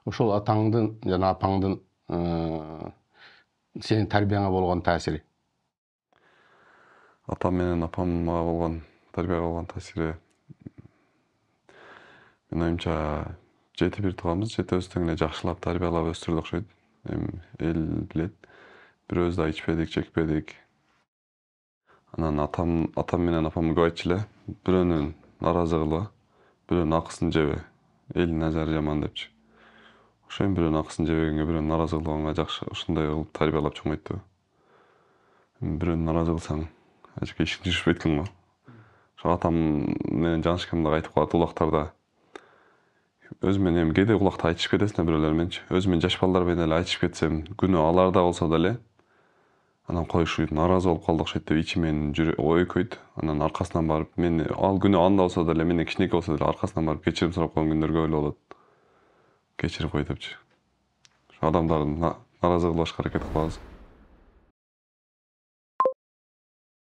ошол атаңдын жана апаңдын сенин тарбияңа болгон таасири? Атам менен апамга болгон тарбияга болгон таасири, менин оюмча жети бир тууганбыз, жетөөбүз тең эле жакшылап тарбиялап өстүрдү окшойт. Эми эл билет, бирөөбүз да ичпедик, чекпедик. Анан атам менен апам көп айтчу эле, бирөөнүн наразы кылба, бирөөнүн акысын жебе, элдин назары жаман депчи. Ошо эми бирөөнүн акысын жебегенге, бирөөнүн наразы кылбаганга жакшы ушундай кылып тарбиялап чоңойтту. Бирөөнүн наразы кылсаң, ажеке ишиң жүрүшпөйт экен го. Ошо атам менен жаанышканда айтып калат улактарда. Өзүмөн эми кээде улакта айтышып кетесиң да бирөөлөр мененчи. Өзүмөн жаш балдар менен эле айтышып кетсем, күнөө аларда болсо деле, анан коюшуйт, наразы болуп калды окшойт деп ичимен ойкойт. Анан аркасынан барып, мени ал күнөө анда болсо деле, менден кичинекей болсо деле аркасынан барып кечирим сурап койгон күндөр көп эле болот. Кечирип кой депчи. Адамдарды наразы кылбашка аракет кылабыз.